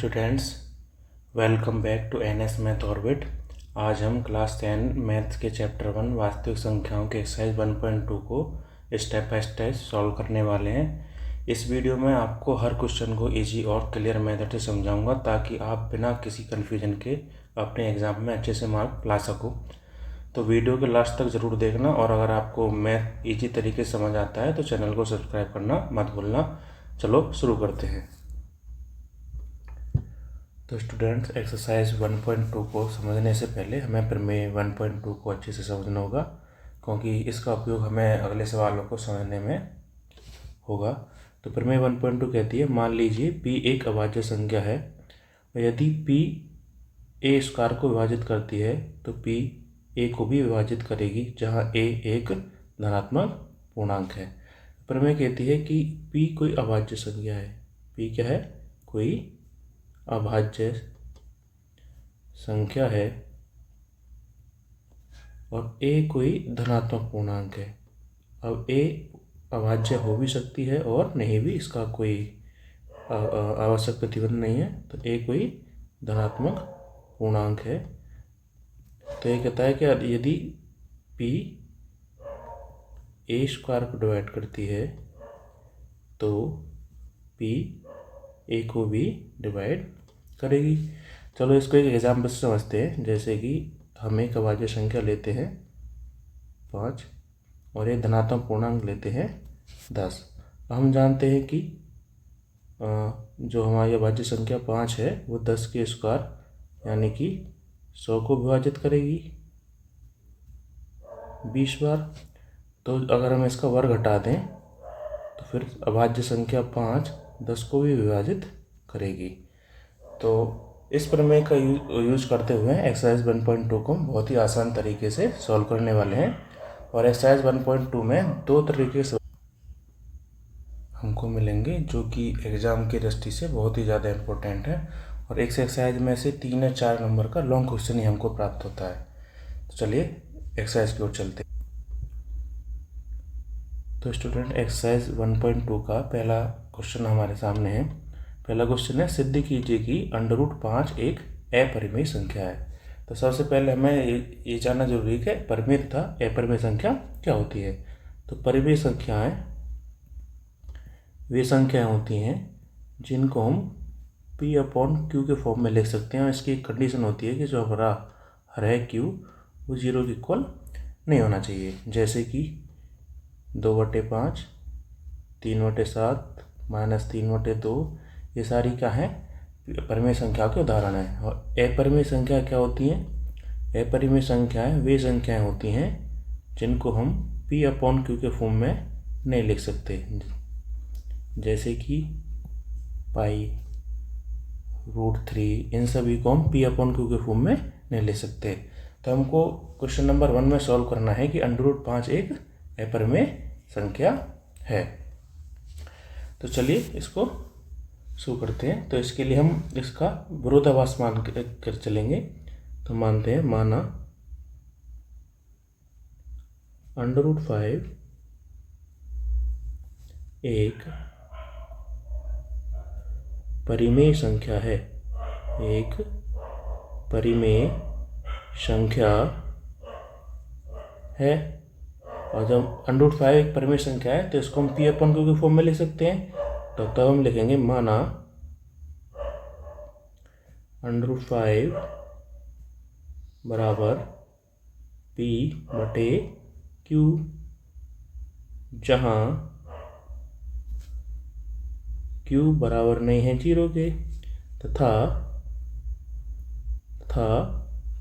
Students, welcome back to NS math orbit. आज हम class 10 maths के चैप्टर 1 वास्तविक संख्याओं के एक्सरसाइज 1.2 को स्टेप बाय स्टेप सॉल्व करने वाले हैं। इस वीडियो में आपको हर क्वेश्चन को इजी और क्लियर मेथड से समझाऊंगा ताकि आप बिना किसी कन्फ्यूजन के अपने एग्ज़ाम में अच्छे से मार्क ला सको। तो वीडियो के लास्ट तक ज़रूर देखना, और अगर आपको मैथ इजी तरीके से समझ आता है तो चैनल को सब्सक्राइब करना मत भूलना। चलो शुरू करते हैं। तो स्टूडेंट्स, एक्सरसाइज 1.2 को समझने से पहले हमें प्रमेय 1.2 को अच्छे से समझना होगा, क्योंकि इसका उपयोग हमें अगले सवालों को समझने में होगा। तो प्रमेय 1.2 कहती है, मान लीजिए p एक अभाज्य संख्या है और यदि p a स्क्वायर को विभाजित करती है तो p a को भी विभाजित करेगी, जहां a एक धनात्मक पूर्णांक है। प्रमेय कहती है कि p कोई अभाज्य संख्या है। p क्या है? कोई अभाज्य संख्या है और a कोई धनात्मक पूर्णांक है। अब a अभाज्य हो भी सकती है और नहीं भी, इसका कोई आवश्यक प्रतिबंध नहीं है। तो a कोई धनात्मक पूर्णांक है। तो ये कहता है कि यदि p a स्क्वायर को डिवाइड करती है तो p a को भी डिवाइड करेगी। चलो इसको एक एग्जाम्पल से समझते हैं। जैसे कि हम एक अभाज्य संख्या लेते हैं 5 और एक धनात्मक पूर्णांक लेते हैं 10। हम जानते हैं कि जो हमारी अभाज्य संख्या 5 है वो 10 के स्क्वायर यानी कि 100 को विभाजित करेगी 20 बार। तो अगर हम इसका वर्ग हटा दें तो फिर अभाज्य संख्या 5 10 को भी विभाजित करेगी। तो इस प्रमेय का यूज करते हुए एक्सरसाइज 1.2 को बहुत ही आसान तरीके से सॉल्व करने वाले हैं। और एक्सरसाइज 1.2 में दो तरीके से हमको मिलेंगे जो कि एग्ज़ाम की दृष्टि से बहुत ही ज़्यादा इम्पोर्टेंट है, और एक एक्सरसाइज में से 3 या 4 नंबर का लॉन्ग क्वेश्चन ही हमको प्राप्त होता है। तो चलिए एक्सरसाइज की ओर चलते हैं। तो स्टूडेंट, एक्सरसाइज 1.2 का पहला क्वेश्चन हमारे सामने है। पहला क्वेश्चन है, सिद्ध कीजिए कि √5 एक अपरिमेय संख्या है। तो सबसे पहले हमें ये जानना जरूरी है कि परिमेय तथा अपरिमेय संख्या क्या होती है। तो परिमेय संख्याएं वे संख्याएं होती हैं जिनको हम p/q के फॉर्म में लिख सकते हैं। और इसकी एक कंडीशन होती है कि जो हमारा है q वो 0 के इक्वल नहीं होना चाहिए। जैसे कि 2/5, 3/7, -3/2, ये सारी क्या है? परिमेय संख्या के उदाहरण हैं। और अपरिमेय संख्या क्या होती हैं? अपरिमेय संख्याएं वे संख्याएं होती हैं जिनको हम p/q के फॉर्म में नहीं लिख सकते। जैसे कि पाई, √3, इन सभी को हम p/q के फॉर्म में नहीं लिख सकते। तो हमको क्वेश्चन नंबर 1 में सॉल्व करना है कि √5 एक अपरिमेय संख्या है। तो चलिए इसको शुरू करते हैं। तो इसके लिए हम इसका विरोधाभास मान कर चलेंगे। तो मानते हैं, माना √5 एक परिमेय संख्या है। एक परिमेय संख्या है। और जब √5 एक परिमेय संख्या है तो इसको हम p/q के फॉर्म में लिख सकते हैं। तो तब हम लिखेंगे, माना √5 बराबर p/q, जहाँ q बराबर नहीं है 0 के, तथा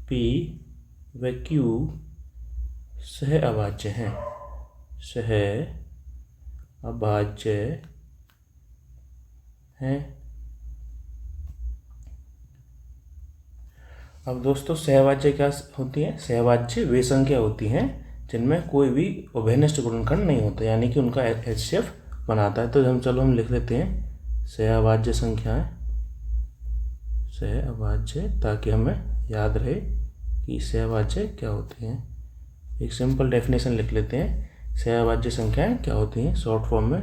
p व q सह अभाज्य हैं। सह अभाज्य हैं। अब दोस्तों, सहअभाज्य क्या होती है? सहअभाज्य वे संख्या होती हैं जिनमें कोई भी उभयनिष्ठ गुणनखंड नहीं होता, यानी कि उनका HCF बनाता है। तो हम लिख लेते हैं सहअभाज्य संख्याएं, सहअभाज्य, ताकि हमें याद रहे कि सहअभाज्य क्या होती हैं। एक सिंपल डेफिनेशन लिख लेते हैं, सहअभाज्य संख्याएं क्या होती हैं शॉर्ट फॉर्म में।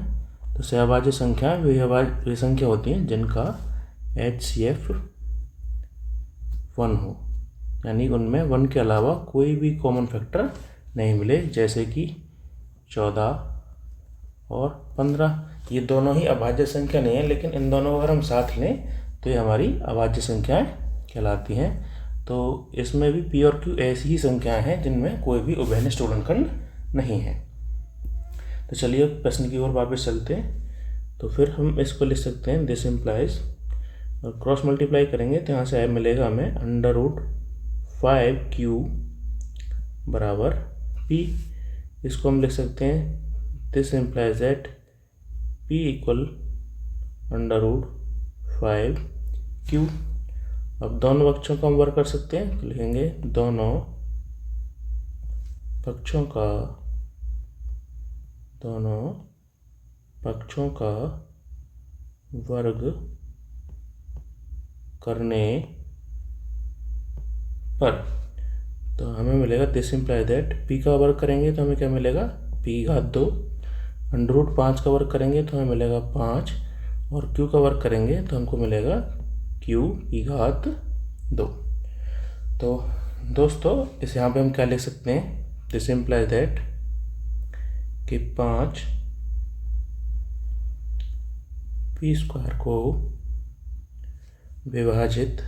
तो सहअभाज्य संख्याएं वे संख्या होती हैं जिनका HCF 1 हो, यानी उनमें 1 के अलावा कोई भी कॉमन फैक्टर नहीं मिले, जैसे कि 14 और 15। ये दोनों ही अभाज्य संख्या नहीं है, लेकिन इन दोनों को अगर हम साथ लें तो ये हमारी अभाज्य संख्याएं कहलाती हैं। तो इसमें भी P और Q ऐसी ही संख्याएं हैं जिनमें कोई भी उभयनिष्ठ गुणनखंड नहीं है। तो चलिए प्रश्न की ओर वापस चलते हैं। तो फिर हम इसको लिख सकते हैं दिस इम्प्लाइज, और क्रॉस मल्टीप्लाई करेंगे तो यहाँ से मिलेगा हमें √5Q बराबर P। इसको हम लिख सकते हैं this implies that P equal √5Q। अब दोनों पक्षों का हम वर्क कर सकते हैं, तो लिखेंगे दोनों पक्षों का वर्ग करने पर, तो हमें मिलेगा दिस इम्प्लाई दैट P का वर्ग करेंगे तो हमें क्या मिलेगा P⁴, √5 का वर्ग करेंगे तो हमें मिलेगा 5, और Q का वर्ग करेंगे तो हमको मिलेगा Q⁴। तो दोस्तों इस यहाँ पे हम क्या लिख सकते हैं, दिस इम्प्लाई दैट कि 5 P² को विभाजित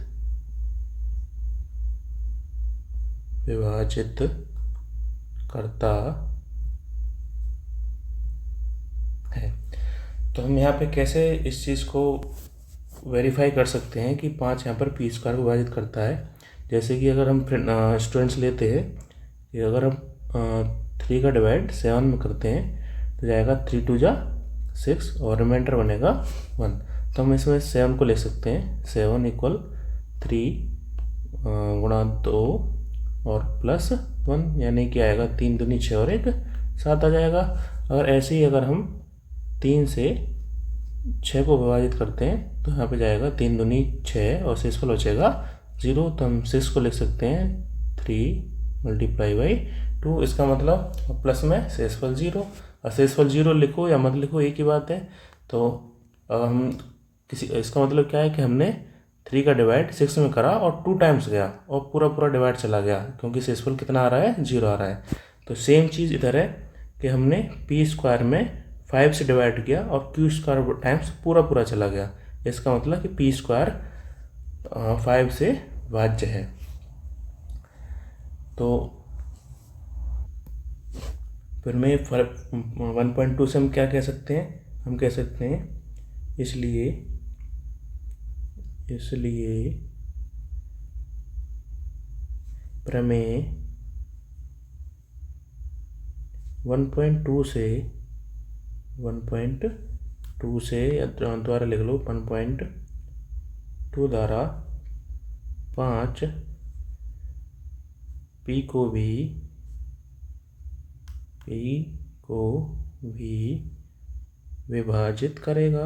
करता है। तो हम यहाँ पे कैसे इस चीज़ को वेरीफाई कर सकते हैं कि 5 यहाँ पर P² को विभाजित करता है। जैसे कि अगर हम स्टूडेंट्स लेते हैं कि अगर हम 3 का डिवाइड 7 में करते हैं तो जाएगा 3 2 जा 6 और रिमाइंडर बनेगा 1। तो हम इसमें 7 को ले सकते हैं, 7 इक्वल 3 गुणा 2 और प्लस 1, यानी कि आएगा 3 दूनी 6 और 1 7 आ जाएगा। अगर ऐसे ही अगर हम 3 से 6 को विभाजित करते हैं तो यहाँ पे जाएगा 3 दूनी 6 और शेषफल बचेगा 0। तो हम 6 को लिख सकते हैं 3 × 2। इसका मतलब प्लस में शेषफल 0, और शेषफल 0 लिखो या मत लिखो एक ही बात है। तो हम इसका मतलब क्या है कि हमने 3 का डिवाइड 6 में करा और 2 टाइम्स गया और पूरा डिवाइड चला गया, क्योंकि शेषफल कितना आ रहा है 0 आ रहा है। तो सेम चीज़ इधर है कि हमने P² में 5 से डिवाइड किया और Q² टाइम्स पूरा चला गया। इसका मतलब कि P² 5 से भाज्य है। तो फिर में 1.2 से हम क्या कह सकते हैं, हम कह सकते हैं इसलिए प्रमेय 1.2 से या द्वारा लिख लो 1.2 द्वारा 5 P को भी विभाजित करेगा,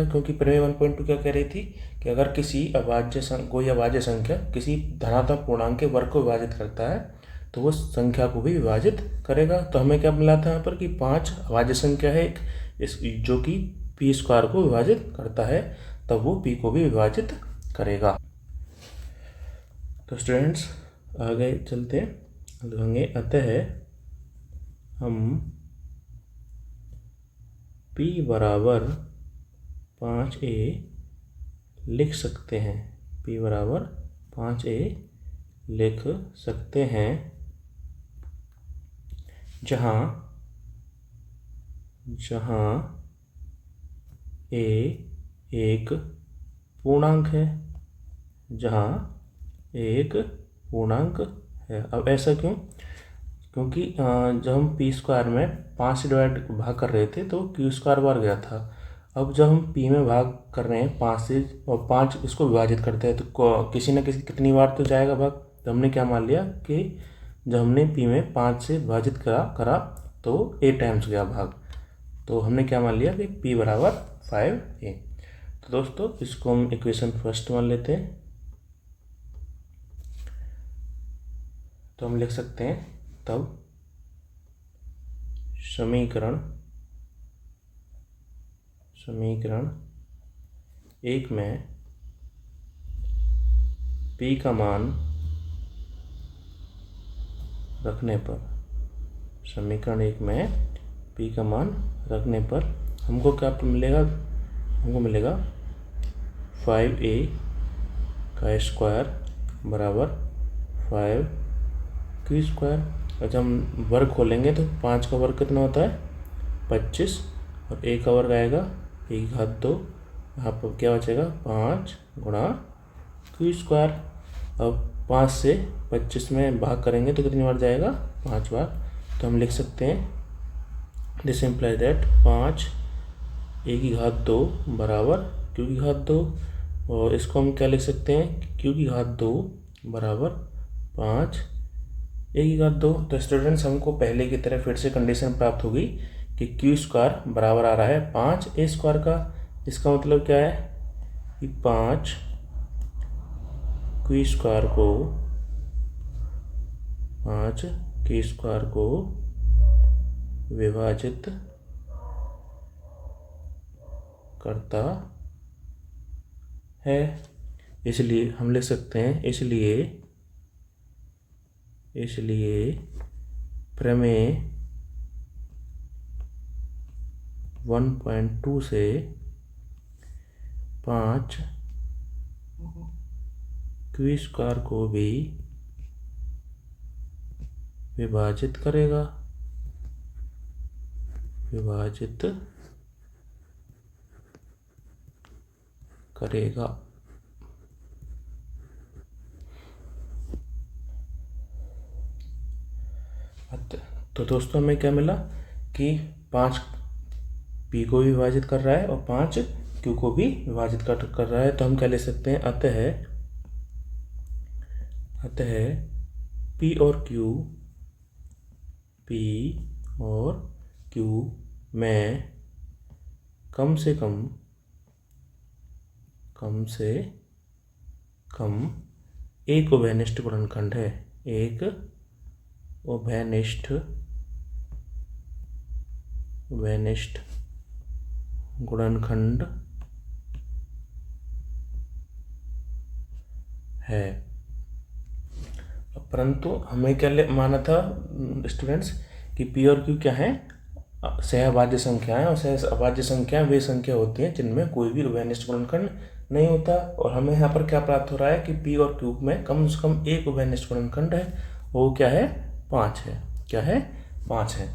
क्योंकि प्रमेय 1.2 क्या कह रही थी कि अगर कोई अभाज्य संख्या किसी धनात्मक पूर्णांक के वर्ग को विभाजित करता है तो वो संख्या को भी विभाजित करेगा। तो हमें क्या मिला था यहाँ पर कि 5 अभाज्य संख्या है जो कि P² को विभाजित करता है, तब वो P को भी विभाजित करेगा। तो स्टूडेंट्स आगे चलते हैं, अतः हम P बराबर 5a लिख सकते हैं, P बराबर 5a लिख सकते हैं, जहाँ a एक पूर्णांक है, अब ऐसा क्यों? क्योंकि जब हम P² में 5 से डिवाइड भाग कर रहे थे तो Q² बार गया था। अब जब हम P में भाग कर रहे हैं 5 से और 5 इसको विभाजित करते हैं तो किसी न कितनी बार तो जाएगा भाग। तो हमने क्या मान लिया कि जब हमने P में 5 से विभाजित करा तो a टाइम्स गया भाग। तो हमने क्या मान लिया कि P बराबर 5a। तो दोस्तों इसको हम इक्वेशन फर्स्ट मान लेते हैं। तो हम लिख सकते हैं तब समीकरण एक में p का मान रखने पर, समीकरण एक में p का मान रखने पर हमको क्या मिलेगा? हमको मिलेगा 5a का स्क्वायर बराबर 5q स्क्वायर। अच्छा, हम वर्ग खोलेंगे तो 5 का वर्ग कितना होता है? 25, और a का वर्ग आएगा a की घात 2। यहाँ पर क्या बचेगा? 5 गुणा q स्क्वायर। अब 5 से 25 में भाग करेंगे तो कितनी बार जाएगा? 5 बार। तो हम लिख सकते हैं दिस इम्प्लाई दैट 5 a की घात 2 बराबर q की घात 2, और इसको हम क्या लिख सकते हैं? q की घात 2 बराबर 5 a की घात 2। तो स्टूडेंट्स, हमको पहले की तरह फिर से कंडीशन प्राप्त होगी कि q स्क्वायर बराबर आ रहा है 5 a स्क्वायर का। इसका मतलब क्या है कि 5 q स्क्वायर को विभाजित करता है। इसलिए हम लिख सकते हैं, इसलिए प्रमेय 1.2 से 5 q स्क्वायर को भी विभाजित करेगा। तो दोस्तों, हमें क्या मिला कि 5 p को भी विभाजित कर रहा है और 5 q को भी विभाजित कर रहा है। तो हम क्या ले सकते हैं? अतः p और q में कम से कम एक उभयनिष्ठ गुणनखंड है। एक उभयनिष्ठ गुणनखंड है। परंतु हमें क्या माना था स्टूडेंट्स कि p और q क्या है? सहअभाज्य संख्याएं, और सहअभाज्य संख्याएं वे संख्या होती हैं जिनमें कोई भी उभयनिष्ठ गुणनखंड नहीं होता। और हमें यहाँ पर क्या प्राप्त हो रहा है कि p और q में कम से कम एक उभयनिष्ठ गुणनखंड है। वो क्या है? 5 है। क्या है? 5 है।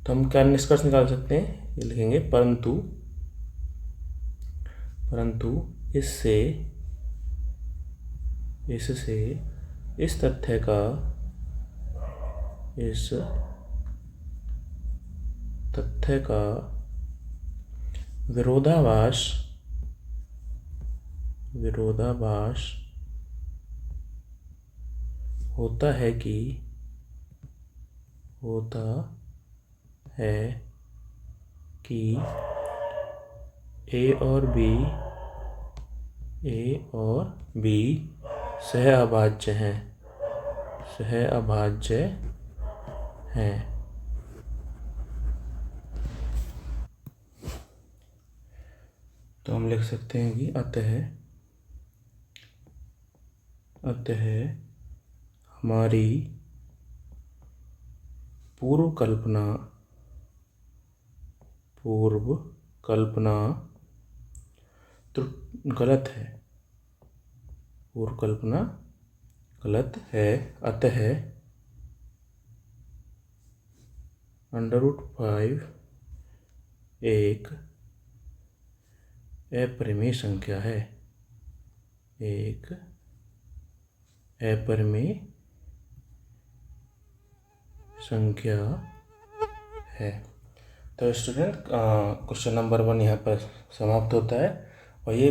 तो हम क्या निष्कर्ष निकाल सकते हैं? ये लिखेंगे, परंतु इससे इस तथ्य का विरोधाभास होता है कि a और b सहअभाज्य हैं। तो हम लिख सकते हैं कि अतः हमारी पूर्व कल्पना गलत है। अतः √5 एक अपरिमेय संख्या है। तो स्टूडेंट, क्वेश्चन नंबर 1 यहाँ पर समाप्त होता है, और ये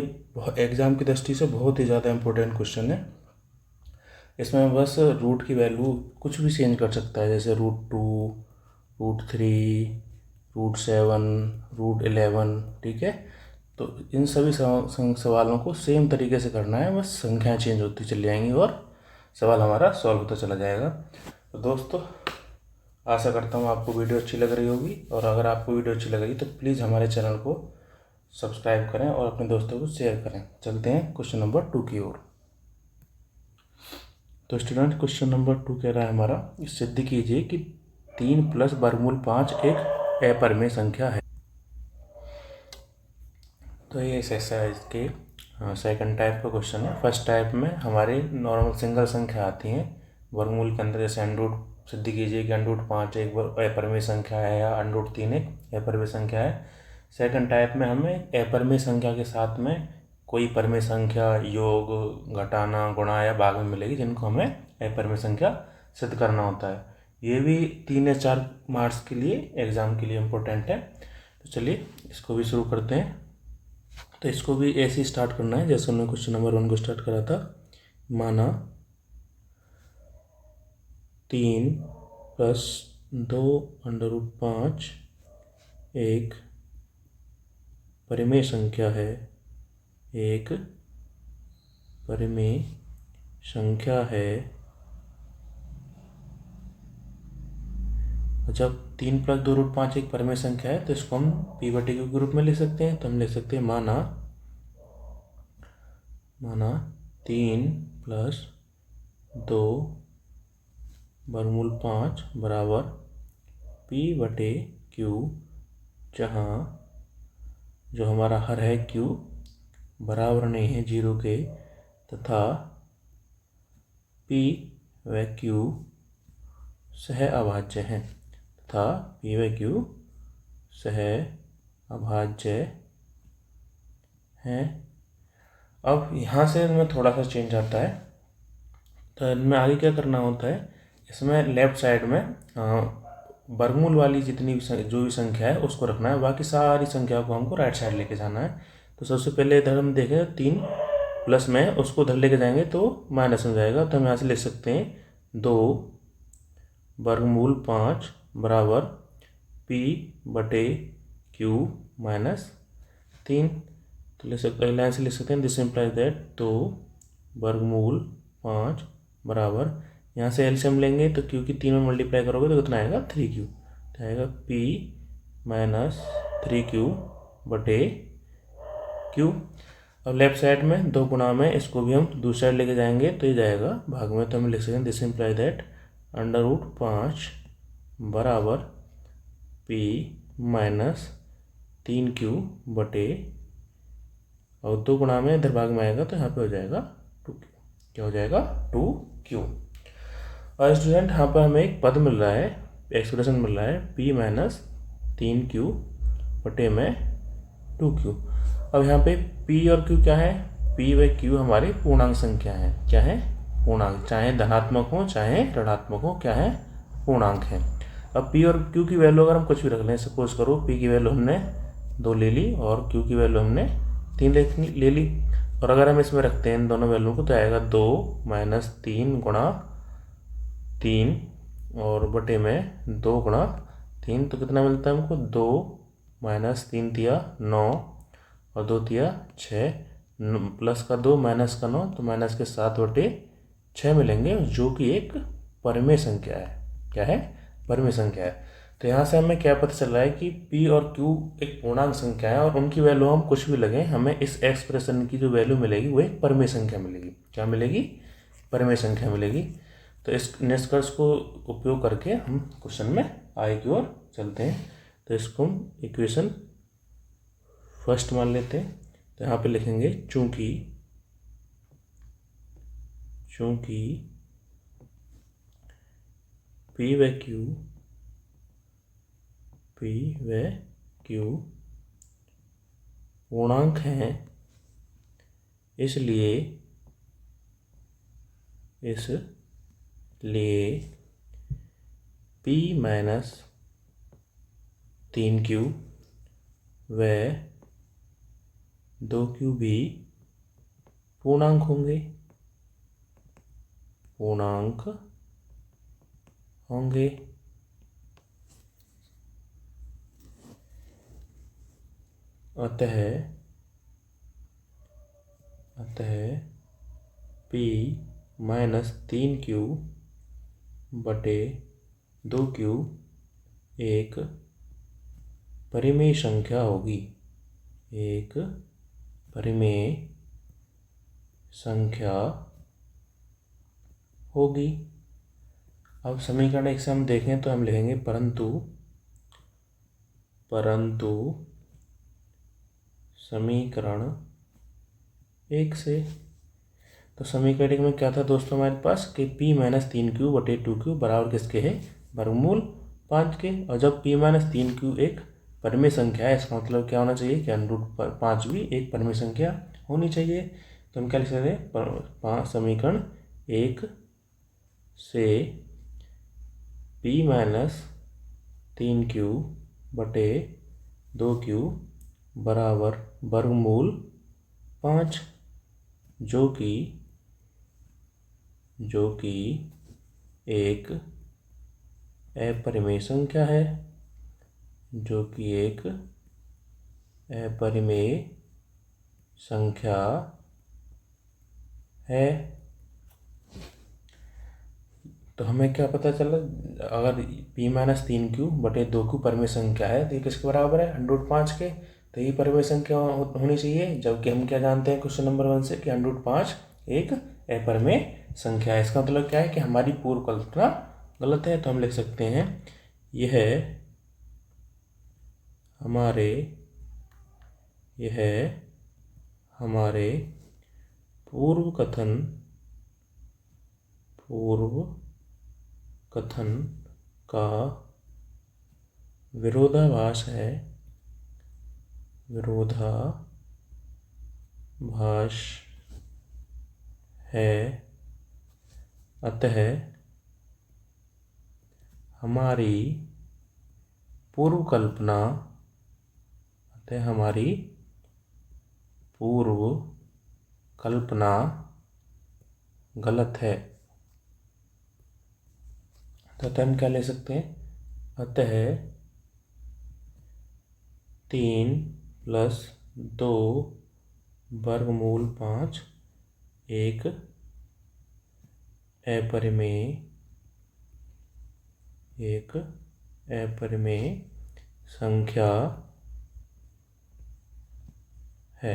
एग्ज़ाम की दृष्टि से बहुत ही ज़्यादा इम्पोर्टेंट क्वेश्चन है। इसमें बस रूट की वैल्यू कुछ भी चेंज कर सकता है, जैसे √2, √3, √7, √11, ठीक है। तो इन सभी सवालों को सेम तरीके से करना है, बस संख्याएं चेंज होती चली जाएंगी और सवाल हमारा सॉल्व होता चला जाएगा। तो दोस्तों, आशा करता हूँ आपको वीडियो अच्छी लग रही होगी, और अगर आपको वीडियो अच्छी लग रही तो प्लीज़ हमारे चैनल को सब्सक्राइब करें और अपने दोस्तों को शेयर करें। चलते हैं क्वेश्चन नंबर 2 की ओर। तो स्टूडेंट क्वेश्चन नंबर 2 कह रहा है हमारा, सिद्ध कीजिए कि 3 + वर्गमूल 5 एक अपरिमेय संख्या है। तो ये एक्सरसाइज के सेकंड टाइप का क्वेश्चन है। फर्स्ट टाइप में हमारे नॉर्मल सिंगल संख्या आती हैं वर्गमूल के अंदर, जैसे अंडरूट सिद्ध कीजिए कि अंडरूट 5 एक अपरिमेय संख्या है या अंडरूट 3 एक अपरिमेय संख्या है। सेकंड टाइप में हमें अपरिमेय संख्या के साथ में कोई परिमेय संख्या योग, घटाना, गुणा या भाग में मिलेगी, जिनको हमें अपरिमेय संख्या सिद्ध करना होता है। ये भी 3 या 4 मार्क्स के लिए एग्ज़ाम के लिए इम्पोर्टेंट है। तो चलिए इसको भी शुरू करते हैं। तो इसको भी ऐसे ही स्टार्ट करना है जैसे हमने क्वेश्चन नंबर 1 को स्टार्ट करा था। माना 3 + 2 √5 एक परिमेय संख्या है, एक परिमेय संख्या है। जब 3 + 2√5 एक परिमेय संख्या है तो इसको हम p/q के रूप में लिख सकते हैं। तो हम लिख सकते हैं माना 3 + 2 वर्गमूल 5 बराबर p/q, जहाँ जो हमारा हर है q बराबर नहीं है 0 के, तथा p व q सह अभाज्य हैं, तथा p व q सह अभाज्य हैं। अब यहाँ से इनमें थोड़ा सा चेंज आता है। तो इनमें आगे क्या करना होता है, इसमें लेफ्ट साइड में वर्गमूल वाली जितनी भी जो भी संख्या है उसको रखना है, बाकी सारी संख्या को हमको राइट साइड लेके जाना है। तो सबसे पहले इधर हम देखें 3 प्लस में उसको उधर लेके जाएंगे तो माइनस में जाएगा। तो हम यहाँ से लिख सकते हैं 2 वर्गमूल 5 बराबर p/q - 3। तो लिख सकते लाइन से लिख सकते हैं, दिस इम्प्लाइज दैट 2 वर्गमूल 5 बराबर, यहाँ से एलसीएम लेंगे तो q की 3 में मल्टीप्लाई करोगे तो कितना आएगा 3q, तो आएगा p - 3q/q। अब लेफ्ट साइड में 2 गुणा में इसको भी हम दूसरी साइड लेके जाएंगे तो ये जाएगा भाग में। तो हम लिख सकते हैं दिस इम्प्लाइज दैट √5 बराबर p - 3q बटे, और 2 गुणा में इधर भाग में आएगा तो यहाँ पे हो जाएगा 2q। क्या हो जाएगा 2q। और स्टूडेंट यहाँ पर हमें एक पद मिल रहा है, एक्सप्रेशन मिल रहा है p - 3q बटे में 2q। अब यहाँ पे p और q क्या है, p व q हमारी पूर्णांक संख्या है। क्या है, पूर्णांक, चाहे धनात्मक हो चाहे ऋणात्मक हो, क्या है, पूर्णांक है। अब p और q की वैल्यू अगर हम कुछ भी रख लें, सपोज करो p की वैल्यू हमने 2 ले ली और q की वैल्यू हमने 3 ले ली, और अगर हम इसमें रखते हैं इन दोनों वैल्यू को तो आएगा 2 - 3 गुणा 3 और बटे में 2 गुणा 3, तो कितना मिलता है हमको, 2 - 3 तिया 9 और 2 तिया 6, प्लस का 2 माइनस का 9, तो माइनस के 7/6 मिलेंगे, जो कि एक परिमेय संख्या है। क्या है, परिमेय संख्या है। तो यहाँ से हमें क्या पता चल रहा है कि p और q एक पूर्णांक संख्या है, और उनकी वैल्यू हम कुछ भी लगें, हमें इस एक्सप्रेशन की जो वैल्यू मिलेगी वो एक परिमेय संख्या मिलेगी। क्या मिलेगी, परिमेय संख्या मिलेगी। तो इस निष्कर्ष को उपयोग करके हम क्वेश्चन में आगे की ओर चलते हैं। तो इसको हम इक्वेशन फर्स्ट मान लेते हैं। तो यहाँ पे लिखेंगे चूंकि p व q पूर्णांक हैं, इसलिए p - 3q व 2q भी पूर्णांक होंगे, अतः p - 3q बटे 2q एक परिमेय संख्या होगी, एक परिमेय संख्या होगी। अब समीकरण 1 से हम देखें तो हम लिखेंगे परंतु समीकरण 1 से, तो समीकरण 1 में क्या था दोस्तों हमारे पास कि p माइनस 3q बटे 2q बराबर किसके है, वर्गमूल 5 के। और जब p माइनस 3q एक परिमेय संख्या है, इसका मतलब क्या होना चाहिए कि √5 भी एक परिमेय संख्या होनी चाहिए। तो हम क्या लिख सकते हैं, समीकरण 1 से p माइनस 3q बटे 2q बराबर वर्गमूल 5, जो कि एक अपरिमेय संख्या है, जो कि एक अपरिमेय संख्या है। तो हमें क्या पता चला, अगर p माइनस 3q बटे 2q परिमेय संख्या है तो ये किसके बराबर है, √5 के। तो ये परिमेय संख्या होनी चाहिए, जबकि हम क्या जानते हैं क्वेश्चन नंबर 1 से कि √5 एक अपरिमेय संख्या है। इसका मतलब क्या है कि हमारी पूर्व कल्पना गलत है। तो हम लिख सकते हैं यह हमारे पूर्व कथन का विरोधाभास है, अतः हमारी पूर्व कल्पना गलत है। तो हम क्या ले सकते हैं, अतः 3 + 2 वर्गमूल 5 एक अपरिमेय संख्या है।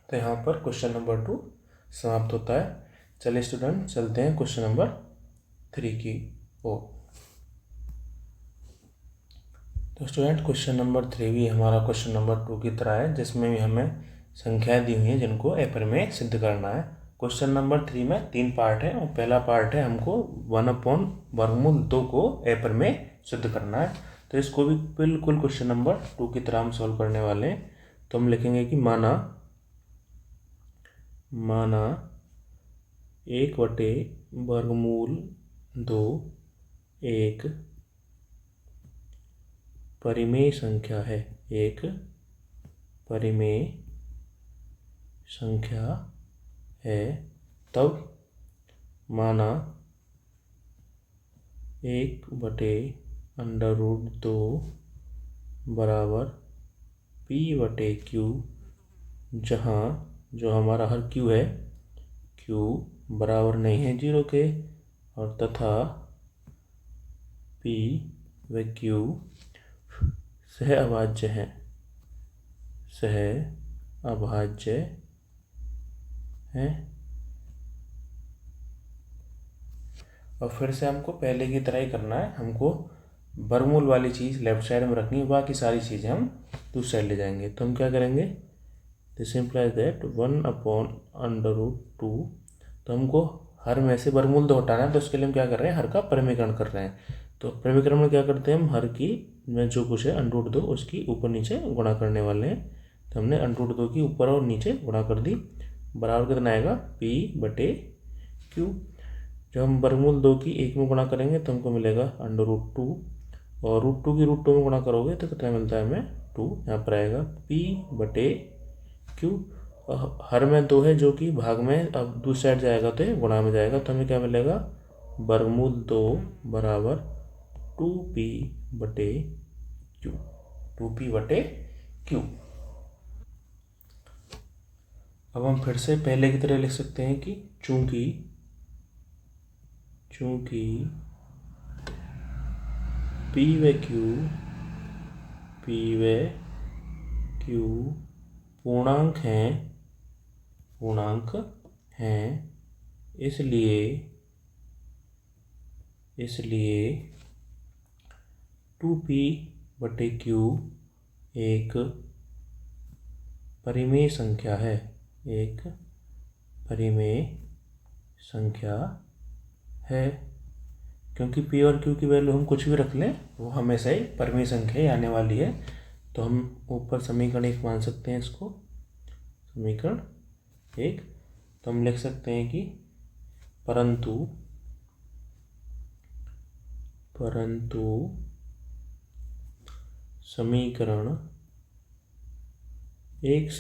तो यहाँ पर क्वेश्चन नंबर 2 समाप्त होता है। चलिए स्टूडेंट चलते हैं क्वेश्चन नंबर 3 की ओर। तो स्टूडेंट क्वेश्चन नंबर 3 भी हमारा क्वेश्चन नंबर 2 की तरह है, जिसमें भी हमें संख्याएं दी हुई हैं जिनको अपरिमेय सिद्ध करना है। क्वेश्चन नंबर 3 में 3 पार्ट है और पहला पार्ट है हमको 1/√2 को अपरिमेय सिद्ध करना है। तो इसको भी बिल्कुल क्वेश्चन नंबर 2 की तरह हम सॉल्व करने वाले हैं। तो हम लिखेंगे कि माना 1/√2 एक परिमेय संख्या है, एक परिमेय संख्या है। तब माना 1/√2 बराबर p/q, जहाँ जो हमारा हर q है, q बराबर नहीं है 0 के, और तथा p व q सहअभाज्य हैं। और फिर से हमको पहले की तरह ही करना है, हमको वर्गमूल वाली चीज़ लेफ्ट साइड में रखनी है, बाकी सारी चीज़ें हम दूसरी साइड ले जाएंगे। तो हम क्या करेंगे, दिस इम्प्लाइज दैट 1/√2। तो हमको हर में से वर्गमूल 2 हटाना है, तो उसके लिए हम क्या कर रहे हैं, हर का परिमेयकरण कर रहे हैं। तो परिमेयकरण में क्या करते हैं, हम हर की में जो कुछ है √2 उसकी ऊपर नीचे गुणा करने वाले हैं। तो हमने √2 की ऊपर और नीचे गुणा कर दी, बराबर कितना आएगा p/q। जब हम वर्गमूल 2 की 1 में गुणा करेंगे तो हमको मिलेगा √2, और √2 की √2 में गुणा करोगे तो कितना मिलता है हमें 2। यहाँ पर आएगा p/q। हर में 2 है जो कि भाग में, अब दूसरी साइड जाएगा तो ये गुणा में जाएगा। तो हमें क्या मिलेगा, वर्गमूल 2 बराबर 2p/q, 2p/q। अब हम फिर से पहले की तरह लिख सकते हैं कि चूंकि पी व क्यू पूर्णांक हैं, इसलिए 2p/q एक परिमेय संख्या है, क्योंकि p और q की वैल्यू हम कुछ भी रख लें वो हमेशा ही परिमेय संख्या ही आने वाली है। तो हम ऊपर समीकरण 1 मान सकते हैं इसको, समीकरण 1। तो हम लिख सकते हैं कि परंतु समीकरण 1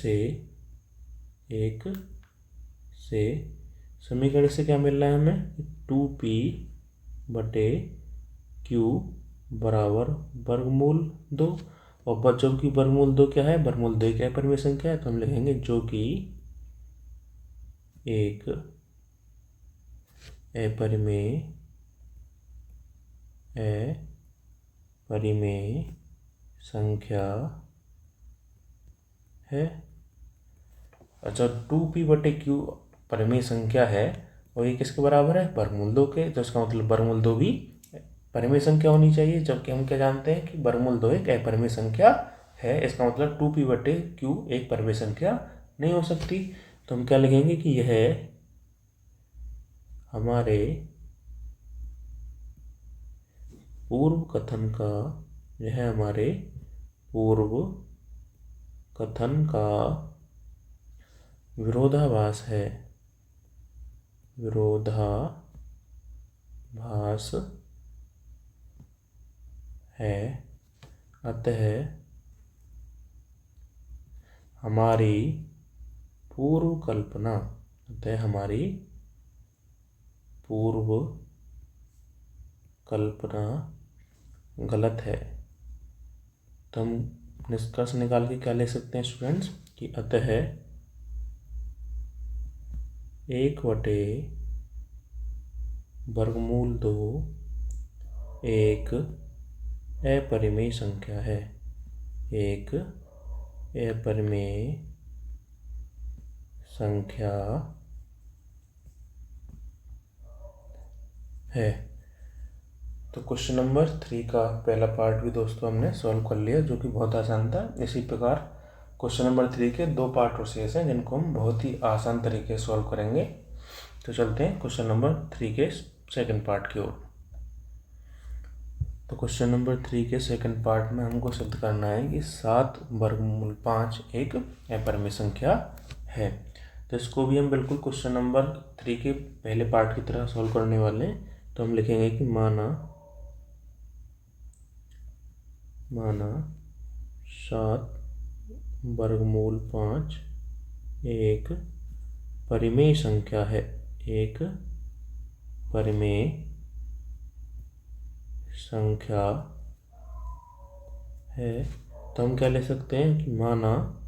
से क्या मिल रहा है हमें, 2p/q बराबर वर्गमूल 2। और बच्चों की वर्गमूल 2 क्या है, वर्गमूल 2 क्या है, परिमेय संख्या है। तो हम लिखेंगे जो कि एक अपरिमेय संख्या है। अच्छा, 2p/q परिमेय संख्या है और ये किसके बराबर है, वर्गमूल 2 के। तो इसका मतलब वर्गमूल 2 भी परिमेय संख्या होनी चाहिए, जबकि हम क्या जानते हैं कि वर्गमूल 2 एक अपरिमेय संख्या है। इसका मतलब 2p/q एक परिमेय संख्या नहीं हो सकती। तो हम क्या लिखेंगे कि यह हमारे पूर्व कथन का विरोधाभास है। अतः हमारी पूर्व कल्पना गलत है। तो हम निष्कर्ष निकाल के क्या ले सकते हैं स्टूडेंट्स, कि अतः 1/√2 एक अपरिमेय संख्या है, तो क्वेश्चन नंबर 3 का पहला पार्ट भी दोस्तों हमने सॉल्व कर लिया, जो कि बहुत आसान था। इसी प्रकार क्वेश्चन नंबर 3 के 2 पार्ट और शेष हैं, जिनको हम बहुत ही आसान तरीके से सॉल्व करेंगे। तो चलते हैं क्वेश्चन नंबर 3 के सेकंड पार्ट की ओर। तो क्वेश्चन नंबर 3 के सेकंड पार्ट में हमको सिद्ध करना है कि 7/5 एक अपरिमेय संख्या है। तो इसको भी हम बिल्कुल क्वेश्चन नंबर 3 के पहले पार्ट की तरह सॉल्व करने वाले हैं। तो हम लिखेंगे कि माना 7/5 एक परिमेय संख्या है, तो हम क्या ले सकते हैं कि माना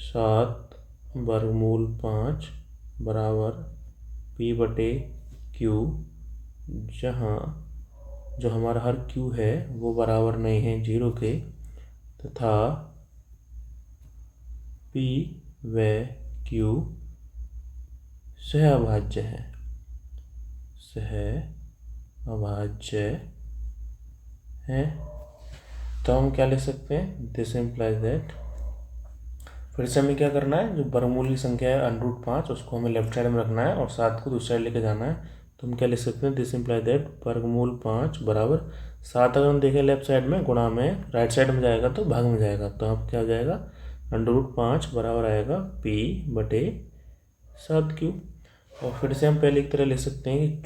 7/5 बराबर p/q, जहाँ जो हमारा हर q है वो बराबर नहीं है 0 के, तथा p व q सहअभाज्य है। तो हम क्या ले सकते हैं, दिस इम्प्लाइज दैट, फिर से हमें क्या करना है, जो वर्गमूल की संख्या है √5 उसको हमें लेफ्ट साइड में रखना है और 7 को दूसरी साइड लेके जाना है। तो हम क्या लिख सकते हैं, दिस इम्प्लाइज दैट वर्गमूल 5 बराबर 7 अगर हम देखें लेफ्ट साइड में गुणा में राइट साइड में जाएगा तो भाग में जाएगा। तो अब क्या हो जाएगा, √5 बराबर आएगा p/7q। और फिर से हम पहले की तरह लिख सकते हैं कि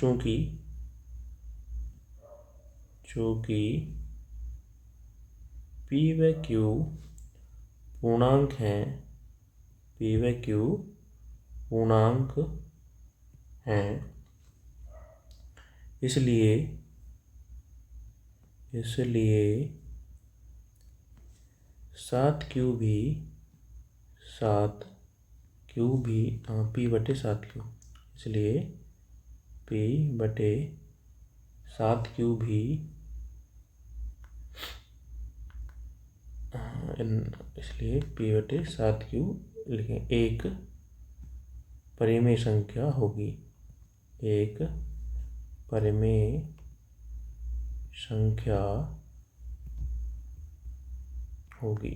चूँकि p व q पूर्णांक हैं, इसलिए 7q भी p/7q, इसलिए p/7q 7q भी इसलिए p/7q लिखें, एक परिमेय संख्या होगी, एक परिमेय संख्या होगी,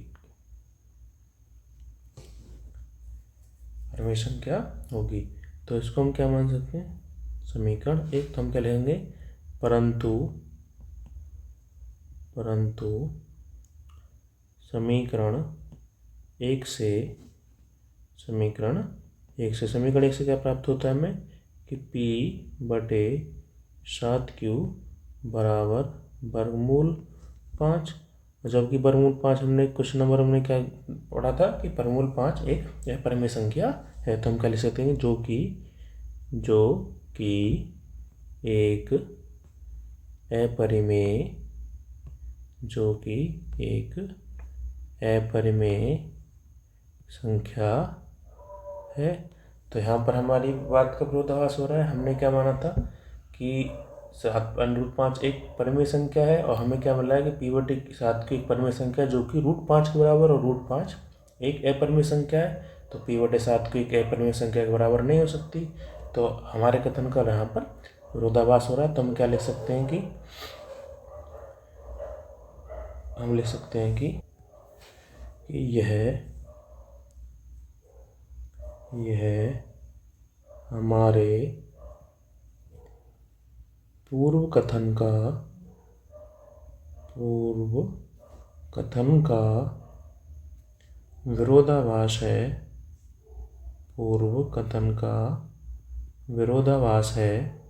परिमेय संख्या होगी। तो इसको हम क्या मान सकते हैं, समीकरण एक। तो हम क्या लिखेंगे, परंतु समीकरण एक से समीकरण एक से क्या प्राप्त होता है हमें कि p/7q बराबर वर्गमूल 5। जबकि वर्गमूल 5 हमने कुछ नंबर हमने क्या पढ़ा था कि वर्गमूल 5 एक अपरिमेय संख्या है। तो हम क्या लिख सकते हैं, जो कि एक अपरिमेय संख्या है। तो यहाँ पर हमारी बात का विरोधाभास हो रहा है। हमने क्या माना था कि 7√5 एक परिमेय संख्या है, और हमें क्या मिला है कि p/7 की एक परिमेय संख्या जो कि √5 के बराबर, और √5 एक अपरिमेय संख्या है। तो p/7 की एक अपरिमेय संख्या के बराबर नहीं हो सकती। तो हमारे कथन का यहाँ पर विरोधाभास हो रहा है। तो हम क्या लिख सकते हैं कि यह हमारे पूर्व कथन का विरोधाभास है, पूर्व कथन का विरोधाभास है।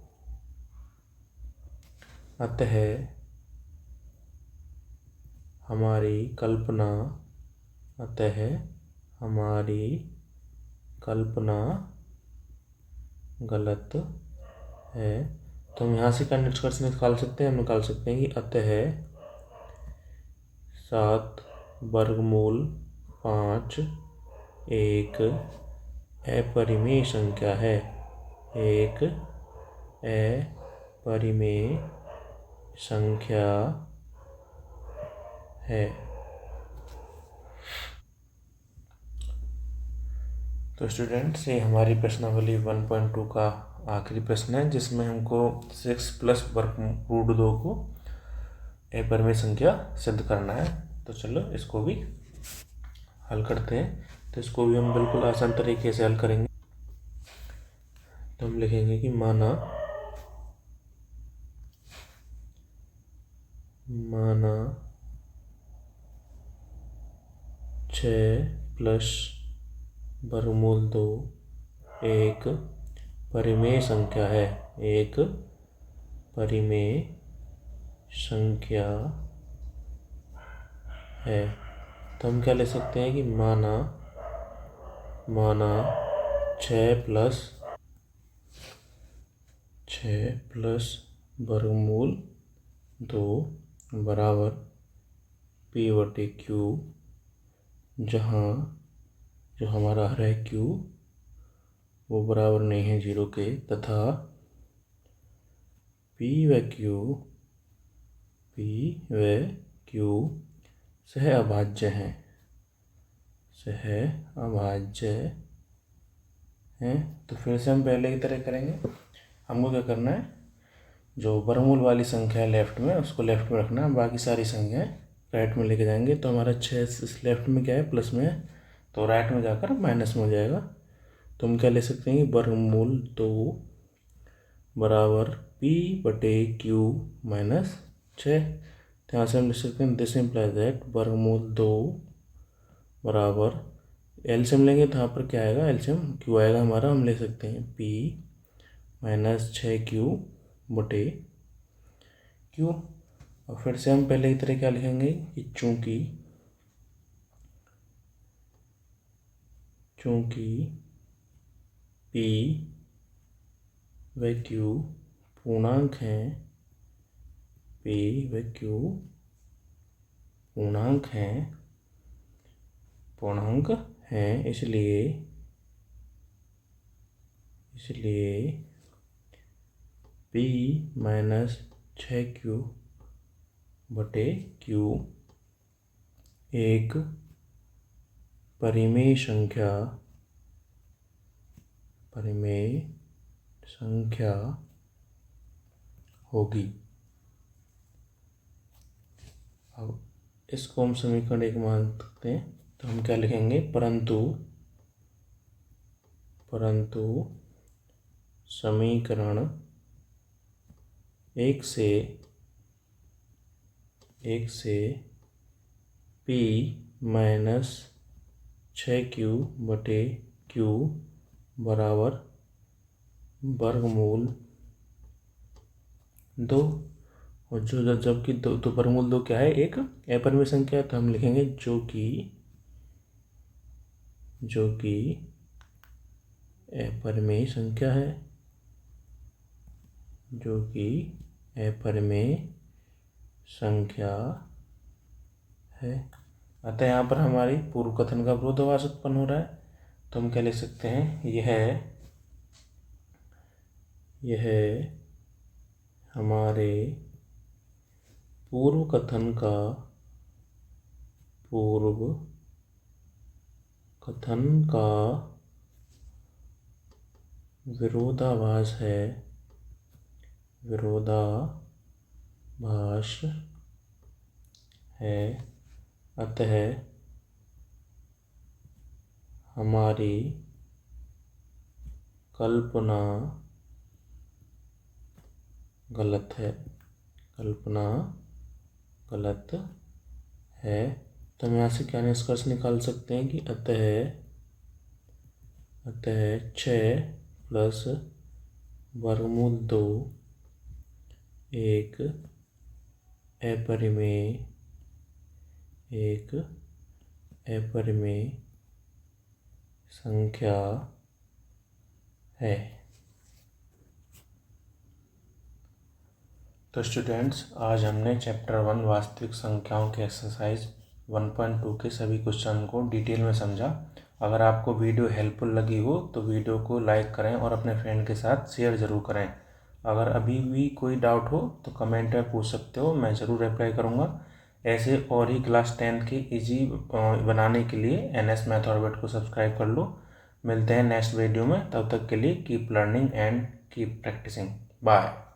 अतः हमारी कल्पना गलत है। तो हम यहाँ से क्या निष्कर्ष निकाल सकते हैं, हम निकाल सकते हैं कि अतः 7/5 एक अपरिमेय संख्या है, एक अपरिमेय संख्या है। तो स्टूडेंट्स, ये हमारी प्रश्नावली 1.2 का आखिरी प्रश्न है, जिसमें हमको 6 + √2 को अपरिमेय संख्या सिद्ध करना है। तो चलो इसको भी हल करते हैं। तो इसको भी हम बिल्कुल आसान तरीके से हल करेंगे। तो हम लिखेंगे कि माना 6 + √2 एक परिमेय संख्या है, एक परिमेय संख्या है। तो हम क्या ले सकते हैं कि माना 6 + √2 बराबर p/q, जहाँ जो हमारा है q वो बराबर नहीं है 0 के, तथा p/q सहअभाज्य हैं। तो फिर से हम पहले की तरह करेंगे। हमको क्या करना है, जो वर्गमूल वाली संख्या है लेफ्ट में, उसको लेफ्ट में रखना है, बाकी सारी संख्याएं राइट में लेके जाएंगे। तो हमारा 6 इस लेफ्ट में क्या है, प्लस में है, तो राइट में जाकर माइनस में हो जाएगा। तो हम क्या ले सकते हैं, वर्गमूल 2 बराबर p/q - 6। तो यहाँ से हम लिख सकते हैं, दिस इम्प्लाइज दैट वर्गमूल 2 बराबर, एलसीएम लेंगे तो यहाँ पर क्या आएगा, एलसीएम q आएगा हमारा। हम ले सकते हैं p - 6q/q। और फिर से हम पहले की तरह क्या लिखेंगे कि चूंकि p व q पूर्णांक हैं, इसलिए p - 6Q बटे Q एक परिमेय संख्या होगी। अब इसको हम समीकरण एक मान सकते हैं, तो हम क्या लिखेंगे, परंतु समीकरण एक से P माइनस 6Q बटे Q बराबर वर्गमूल 2। और जबकि दो वर्गमूल 2 क्या है, एक अपरिमेय संख्या है, तो हम लिखेंगे जो कि अपरिमेय संख्या है, जो कि अपरिमेय संख्या है। अतः यहाँ पर हमारी पूर्व कथन का विरोधाभास उत्पन्न हो रहा है, तो हम क्या लिख सकते हैं, यह हमारे पूर्व कथन का विरोधाभास है। अतः हमारी कल्पना गलत है। तो हम यहाँ से क्या निष्कर्ष निकाल सकते हैं कि अतः 6 प्लस वर्गमूल 2 एक अपरिमेय संख्या है। तो स्टूडेंट्स, आज हमने चैप्टर 1 वास्तविक संख्याओं के एक्सरसाइज 1.2 के सभी क्वेश्चन को डिटेल में समझा। अगर आपको वीडियो हेल्पफुल लगी हो तो वीडियो को लाइक करें और अपने फ्रेंड के साथ शेयर ज़रूर करें। अगर अभी भी कोई डाउट हो तो कमेंट में पूछ सकते हो, मैं ज़रूर रिप्लाई करूँगा। ऐसे और ही क्लास 10 के इजी बनाने के लिए NS मैथ ऑर्बिट को सब्सक्राइब कर लो। मिलते हैं नेक्स्ट वीडियो में, तब तक के लिए keep learning and keep practising. Bye.